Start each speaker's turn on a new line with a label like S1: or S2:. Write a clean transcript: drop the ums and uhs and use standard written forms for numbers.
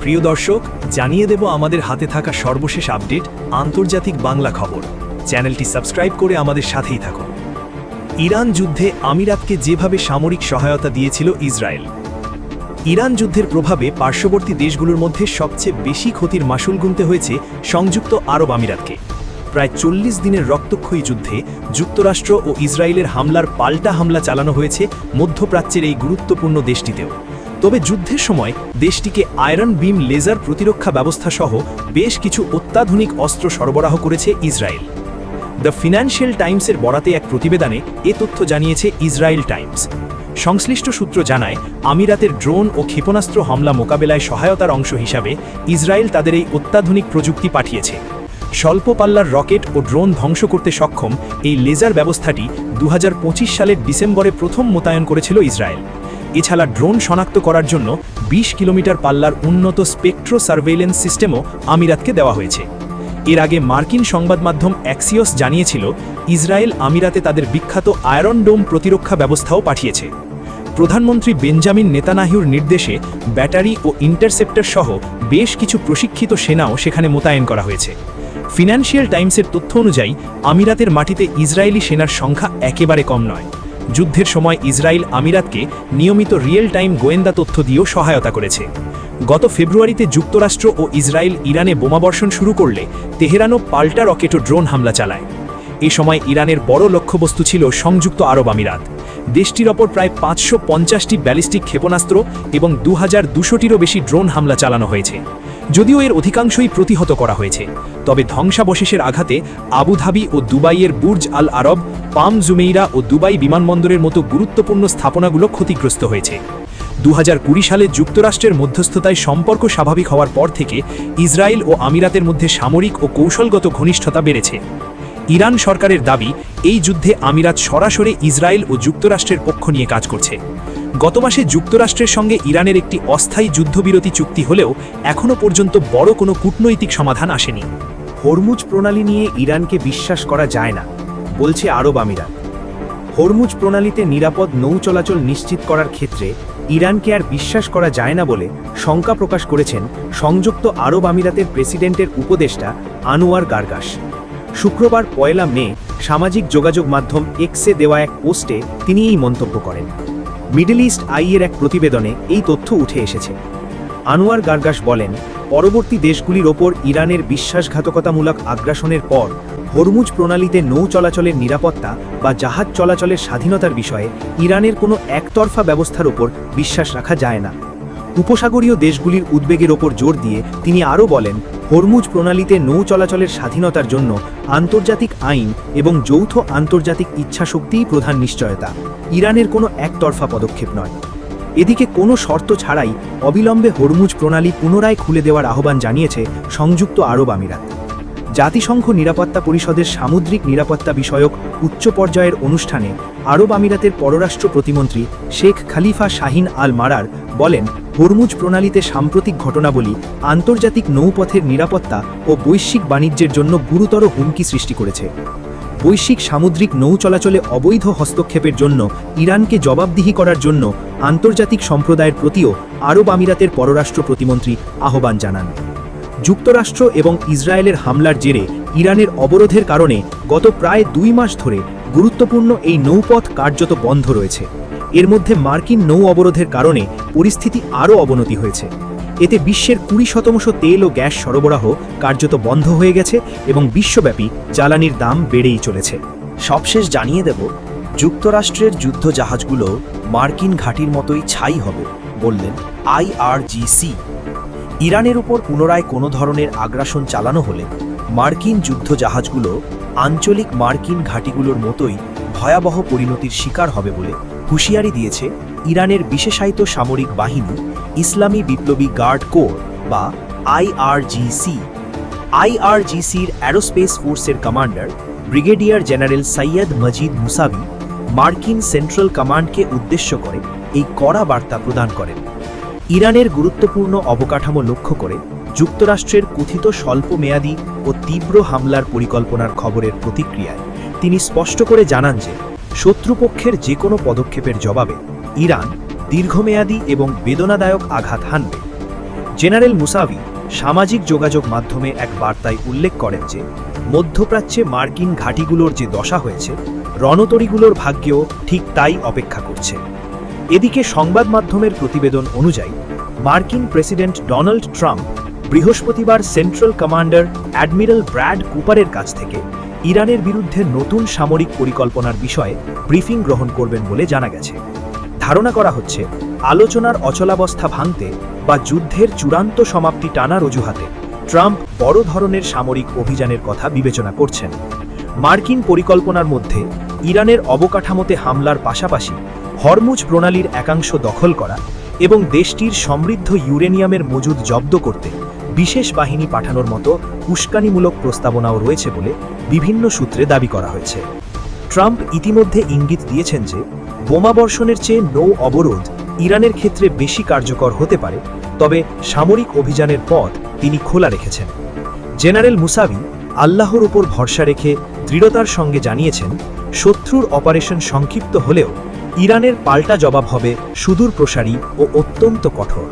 S1: প্রিয় দর্শক, জানিয়ে দেব আমাদের হাতে থাকা সর্বশেষ আপডেট আন্তর্জাতিক বাংলা খবর। চ্যানেলটি সাবস্ক্রাইব করে আমাদের সাথেই থাকুন। ইরান যুদ্ধে আমিরাতকে যেভাবে সামরিক সহায়তা দিয়েছিল ইসরায়েল। ইরান যুদ্ধের প্রভাবে পার্শ্ববর্তী দেশগুলোর মধ্যে সবচেয়ে বেশি ক্ষতির মাসুল গুনতে হয়েছে সংযুক্ত আরব আমিরাতকে। প্রায় 40 দিনের রক্তক্ষয়ী যুদ্ধে যুক্তরাষ্ট্র ও ইসরায়েলের হামলার পাল্টা হামলা চালানো হয়েছে মধ্যপ্রাচ্যের এই গুরুত্বপূর্ণ দেশটিতেও। তবে যুদ্ধের সময় দেশটিকে আয়রন বিম লেজার প্রতিরক্ষা ব্যবস্থা সহ বেশ কিছু অত্যাধুনিক অস্ত্র সরবরাহ করেছে ইসরায়েল। দ্য ফিনান্সিয়াল টাইমসের বরাতে এক প্রতিবেদনে এ তথ্য জানিয়েছে ইসরায়েল টাইমস। সংশ্লিষ্ট সূত্র জানায়, আমিরাতের ড্রোন ও ক্ষেপণাস্ত্র হামলা মোকাবেলায় সহায়তার অংশ হিসাবে ইসরায়েল তাদের এই অত্যাধুনিক প্রযুক্তি পাঠিয়েছে। স্বল্প পাল্লার রকেট ও ড্রোন ধ্বংস করতে সক্ষম এই লেজার ব্যবস্থাটি 2025 সালের ডিসেম্বরে প্রথম মোতায়েন করেছিল ইসরায়েল। এছাড়া ড্রোন শনাক্ত করার জন্য 20 কিলোমিটার পাল্লার উন্নত স্পেকট্রো সার্ভেইলেন্স সিস্টেমও আমিরাতকে দেওয়া হয়েছে। এর আগে মার্কিন সংবাদ মাধ্যম অ্যাক্সিওস জানিয়েছিল, ইসরায়েল আমিরাতে তাদের বিখ্যাত আয়রন ডোম প্রতিরক্ষা ব্যবস্থাও পাঠিয়েছে। প্রধানমন্ত্রী বেঞ্জামিন নেতানিয়াহুর নির্দেশে ব্যাটারি ও ইন্টারসেপ্টর সহ বেশ কিছু প্রশিক্ষিত সেনাও সেখানে মোতায়েন করা হয়েছে। ফিনান্সিয়াল টাইমসের তথ্য অনুযায়ী আমিরাতের মাটিতে ইসরায়েলি সেনার সংখ্যা একেবারে কম নয়। যুদ্ধের সময় ইসরায়েল আমিরাতকে নিয়মিত রিয়েল টাইম গোয়েন্দা তথ্য দিয়েও সহায়তা করেছে। গত ফেব্রুয়ারিতে যুক্তরাষ্ট্র ও ইসরায়েল ইরানে বোমাবর্ষণ শুরু করলে তেহরানও পাল্টা রকেট ও ড্রোন হামলা চালায়। এ সময় ইরানের বড় লক্ষ্যবস্তু ছিল সংযুক্ত আরব আমিরাত। দেশটির ওপর প্রায় 550টি ব্যালিস্টিক ক্ষেপণাস্ত্র এবং 2200টিরও বেশি ড্রোন হামলা চালানো হয়েছে। যদিও এর অধিকাংশই প্রতিহত করা হয়েছে, তবে ধ্বংসাবশেষের আঘাতে আবুধাবি ও দুবাইয়ের বুর্জ আল আরব, পাম জুমেইরা ও দুবাই বিমানবন্দরের মতো গুরুত্বপূর্ণ স্থাপনাগুলো ক্ষতিগ্রস্ত হয়েছে। 2020 সালে যুক্তরাষ্ট্রের মধ্যস্থতায় সম্পর্ক স্বাভাবিক হওয়ার পর থেকে ইসরায়েল ও আমিরাতের মধ্যে সামরিক ও কৌশলগত ঘনিষ্ঠতা বেড়েছে। ইরান সরকারের দাবি, এই যুদ্ধে আমিরাত সরাসরি ইসরায়েল ও যুক্তরাষ্ট্রের পক্ষ নিয়ে কাজ করছে। গত মাসে যুক্তরাষ্ট্রের সঙ্গে ইরানের একটি অস্থায়ী যুদ্ধবিরতি চুক্তি হলেও এখনও পর্যন্ত বড় কোনো কূটনৈতিক সমাধান আসেনি।
S2: হরমুজ প্রণালী নিয়ে ইরানকে বিশ্বাস করা যায় না, বলছে আরব আমিরাত। হরমুজ প্রণালীতে নিরাপদ নৌ চলাচল নিশ্চিত করার ক্ষেত্রে ইরানকে আর বিশ্বাস করা যায় না বলে শঙ্কা প্রকাশ করেছেন সংযুক্ত আরব আমিরাতের প্রেসিডেন্টের উপদেষ্টা আনোয়ার গার্গাস। শুক্রবার 1 মে সামাজিক যোগাযোগ মাধ্যম এক্সে দেওয়া এক পোস্টে তিনি এই মন্তব্য করেন। মিডল ইস্ট আইয়ের এক প্রতিবেদনে এই তথ্য উঠে এসেছে। আনোয়ার গার্গাস বলেন, পরবর্তী দেশগুলির ওপর ইরানের বিশ্বাসঘাতকতামূলক আগ্রাসনের পর হরমুজ প্রণালীতে নৌ চলাচলের নিরাপত্তা বা জাহাজ চলাচলের স্বাধীনতার বিষয়ে ইরানের কোনো একতরফা ব্যবস্থার ওপর বিশ্বাস রাখা যায় না। উপসাগরীয় দেশগুলির উদ্বেগের ওপর জোর দিয়ে তিনি আরও বলেন, হরমুজ প্রণালীতে নৌ চলাচলের স্বাধীনতার জন্য আন্তর্জাতিক আইন এবং যৌথ আন্তর্জাতিক ইচ্ছাশক্তিই প্রধান নিশ্চয়তা, ইরানের কোনো একতরফা পদক্ষেপ নয়। এদিকে কোনো শর্ত ছাড়াই অবিলম্বে হরমুজ প্রণালী পুনরায় খুলে দেওয়ার আহ্বান জানিয়েছে সংযুক্ত আরব আমিরাত। জাতিসংঘ নিরাপত্তা পরিষদের সামুদ্রিক নিরাপত্তা বিষয়ক উচ্চ পর্যায়ের অনুষ্ঠানে আরব আমিরাতের পররাষ্ট্র প্রতিমন্ত্রী শেখ খালিফা শাহিন আল মারার বলেন, হরমুজ প্রণালীতে সাম্প্রতিক ঘটনাবলী আন্তর্জাতিক নৌপথের নিরাপত্তা ও বৈশ্বিক বাণিজ্যের জন্য গুরুতর হুমকি সৃষ্টি করেছে। বৈশ্বিক সামুদ্রিক নৌ চলাচলে অবৈধ হস্তক্ষেপের জন্য ইরানকে জবাবদিহি করার জন্য আন্তর্জাতিক সম্প্রদায়ের প্রতিও আরব আমিরাতের পররাষ্ট্র প্রতিমন্ত্রী আহ্বান জানান। যুক্তরাষ্ট্র এবং ইসরায়েলের হামলার জেরে ইরানের অবরোধের কারণে গত প্রায় 2 মাস ধরে গুরুত্বপূর্ণ এই নৌপথ কার্যত বন্ধ রয়েছে। এর মধ্যে মার্কিন নৌ অবরোধের কারণে পরিস্থিতি আরও অবনতি হয়েছে। এতে বিশ্বের 20% তেল ও গ্যাস সরবরাহ কার্যত বন্ধ হয়ে গেছে এবং বিশ্বব্যাপী জ্বালানির দাম বেড়েই চলেছে।
S3: সবশেষ জানিয়ে দেব, যুক্তরাষ্ট্রের যুদ্ধ জাহাজগুলো মার্কিন ঘাঁটির মতোই ছাই হবে, বললেন IRGC। ইরানের উপর পুনরায় কোনো ধরনের আগ্রাসন চালানো হলে মার্কিন যুদ্ধ জাহাজগুলো আঞ্চলিক মার্কিন ঘাঁটিগুলোর মতোই ভয়াবহ পরিণতির শিকার হবে বলে হুঁশিয়ারি দিয়েছে ইরানের বিশেষায়িত সামরিক বাহিনী ইসলামী বিপ্লবী গার্ড কোর বা IRGC। IRGCর অ্যারোস্পেস ফোর্সের commander brigadier general Syed Majid মুসাবি মার্কিন সেন্ট্রাল কমান্ডকে উদ্দেশ্য করে এই কড়া বার্তা প্রদান করেন। ইরানের গুরুত্বপূর্ণ অবকাঠামো লক্ষ্য করে যুক্তরাষ্ট্রের কথিত স্বল্পমেয়াদী ও তীব্র হামলার পরিকল্পনার খবরের প্রতিক্রিয়ায় তিনি স্পষ্ট করে জানান যে শত্রুপক্ষের যে কোনো পদক্ষেপের জবাবে ইরান দীর্ঘমেয়াদী এবং বেদনাদায়ক আঘাত হানবে।
S2: জেনারেল মুসাভি সামাজিক যোগাযোগ মাধ্যমে এক বার্তায় উল্লেখ করেন যে মধ্যপ্রাচ্যে মার্কিন ঘাঁটিগুলোর যে দশা হয়েছে রণতরীগুলোর ভাগ্যেও ঠিক তাই অপেক্ষা করছে। এদিকে সংবাদ মাধ্যমের প্রতিবেদন অনুযায়ী মার্কিন প্রেসিডেন্ট ডোনাল্ড ট্রাম্প বৃহস্পতিবার সেন্ট্রাল কমান্ডার অ্যাডমিরাল ব্র্যাড কুপারের কাছ থেকে ইরানের বিরুদ্ধে নতুন সামরিক পরিকল্পনার বিষয়ে ব্রিফিং গ্রহণ করবেন বলে জানা গেছে। ধারণা করা হচ্ছে আলোচনার অচলাবস্থা ভাঙতে বা যুদ্ধের চূড়ান্ত সমাপ্তি টানার অজুহাতে ট্রাম্প বড় ধরনের সামরিক অভিযানের কথা বিবেচনা করছেন। মার্কিন পরিকল্পনার মধ্যে ইরানের অবকাঠামোতে হামলার পাশাপাশি হরমুজ প্রণালীর একাংশ দখল করা এবং দেশটির সমৃদ্ধ ইউরেনিয়ামের মজুদ জব্দ করতে বিশেষ বাহিনী পাঠানোর মতো উস্কানিমূলক প্রস্তাবনাও রয়েছে বলে বিভিন্ন সূত্রে দাবি করা হয়েছে। ট্রাম্প ইতিমধ্যে ইঙ্গিত দিয়েছেন যে বোমাবর্ষণের চেয়ে নৌ অবরোধ ইরানের ক্ষেত্রে বেশি কার্যকর হতে পারে, তবে সামরিক অভিযানের পথ তিনি খোলা রেখেছেন। জেনারেল মুসাভি আল্লাহর উপর ভরসা রেখে দৃঢ়তার সঙ্গে জানিয়েছেন, শত্রুর অপারেশন সংক্ষিপ্ত হলেও ইরানের পাল্টা জবাব হবে সুদূরপ্রসারী ও অত্যন্ত কঠোর।